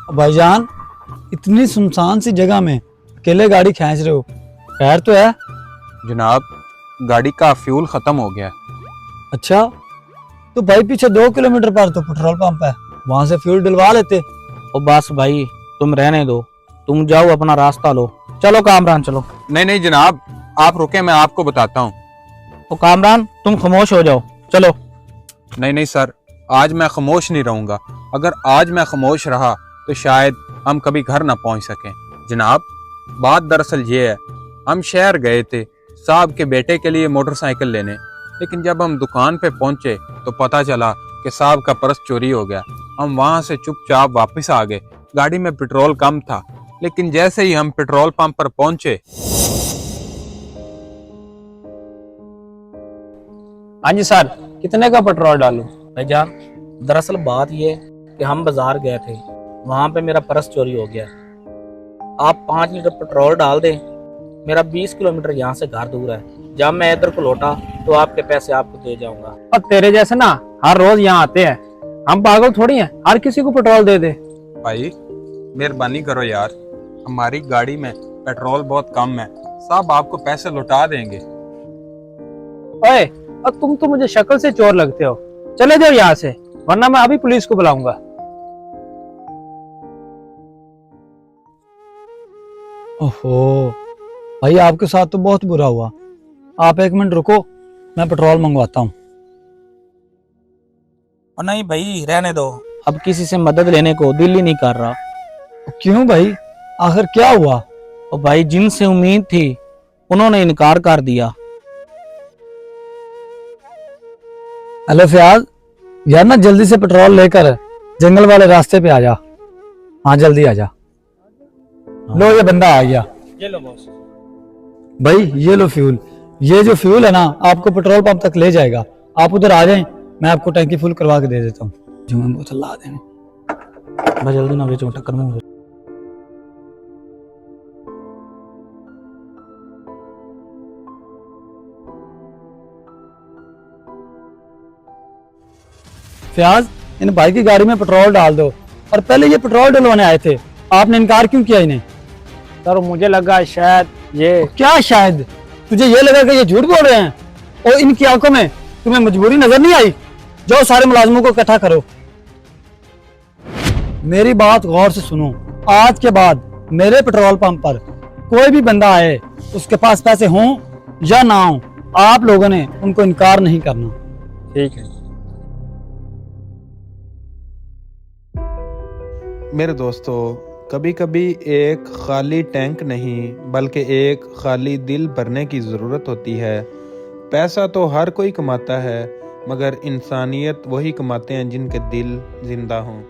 भाईजान, इतनी सुनसान सी जगह में अकेले गाड़ी खींच रहे हो, खैर तो है? जनाब, गाड़ी का फ्यूल खत्म हो गया। अच्छा, तो भाई पीछे 2 किलोमीटर पर तो पेट्रोल पंप है, वहां से फ्यूल डलवा लेते। ओ बस भाई, तुम रहने दो, तुम जाओ अपना रास्ता लो। चलो कामरान चलो। नहीं नहीं जनाब, आप रुके, मैं आपको बताता हूँ। ओ कामरान, तुम खामोश हो जाओ, चलो। नहीं नहीं सर, आज मैं खामोश नहीं रहूंगा। अगर आज मैं खामोश रहा तो शायद हम कभी घर ना पहुंच सकें। जनाब, बात दरअसल ये है, हम शहर गए थे साहब के बेटे के लिए मोटरसाइकिल लेने, लेकिन जब हम दुकान पे पहुंचे तो पता चला कि साहब का पर्स चोरी हो गया। हम वहां से चुपचाप वापस आ गए। गाड़ी में पेट्रोल कम था, लेकिन जैसे ही हम पेट्रोल पंप पर पहुंचे। हाँ जी सर, कितने का पेट्रोल डालूं? भाईजान, दरअसल बात ये है कि हम बाजार गए थे, वहां पे मेरा पर्स चोरी हो गया। आप 5 लीटर पेट्रोल डाल दें। मेरा 20 किलोमीटर यहाँ से घर दूर है। जब मैं इधर को लौटा तो आपके पैसे आपको दे जाऊंगा। और तेरे जैसे ना हर रोज यहाँ आते हैं, हम पागल थोड़ी हैं, हर किसी को पेट्रोल दे दे। भाई मेहरबानी करो यार, हमारी गाड़ी में पेट्रोल बहुत कम है, साहब आपको पैसे लौटा देंगे। ओए, और तुम तो मुझे शक्ल से चोर लगते हो, चले जाओ यहाँ से, वरना मैं अभी पुलिस को बुलाऊंगा। ओहो भाई, आपके साथ तो बहुत बुरा हुआ। आप 1 मिनट रुको, मैं पेट्रोल मंगवाता हूँ। और नहीं भाई, रहने दो, अब किसी से मदद लेने को दिल ही नहीं कर रहा। क्यों भाई, आखिर क्या हुआ? और भाई, जिनसे उम्मीद थी उन्होंने इनकार कर दिया। हेलो फयाज, यार ना जल्दी से पेट्रोल लेकर जंगल वाले रास्ते पे आ जा। हाँ जल्दी आ जा। लो ये बंदा आ गया। ये लो बॉस। भाई ये लो फ्यूल। ये जो फ्यूल है ना, आपको पेट्रोल पंप तक ले जाएगा। आप उधर आ जाएं, मैं आपको टैंकी फुल करवा के दे देता हूँ। जो मैं बोतल ला देंगे। भाई जल्दी ना बेचो, टक्कर में। फयाज, इन भाई की गाड़ी में पेट्रोल डाल दो। और पहले ये पेट्रोल डलवाने आए थे, आपने इनकार क्यों किया इन्हें? सर मुझे लगा शायद ये क्या शायद? तुझे ये लगा कि ये झूठ बोल रहे हैं? और इनकी आंखों में तुम्हें मजबूरी नजर नहीं आई? जाओ सारे मुलाजिमों को इकट्ठा करो। मेरी बात गौर से सुनो, आज के बाद मेरे पेट्रोल पंप पर कोई भी बंदा आए, उसके पास पैसे हों या ना हो, आप लोगों ने उनको इनकार नहीं करना। ठीक है। मेरे दोस्तों, कभी कभी एक खाली टैंक नहीं बल्कि एक खाली दिल भरने की ज़रूरत होती है। पैसा तो हर कोई कमाता है, मगर इंसानियत वही कमाते हैं जिनके दिल जिंदा हों।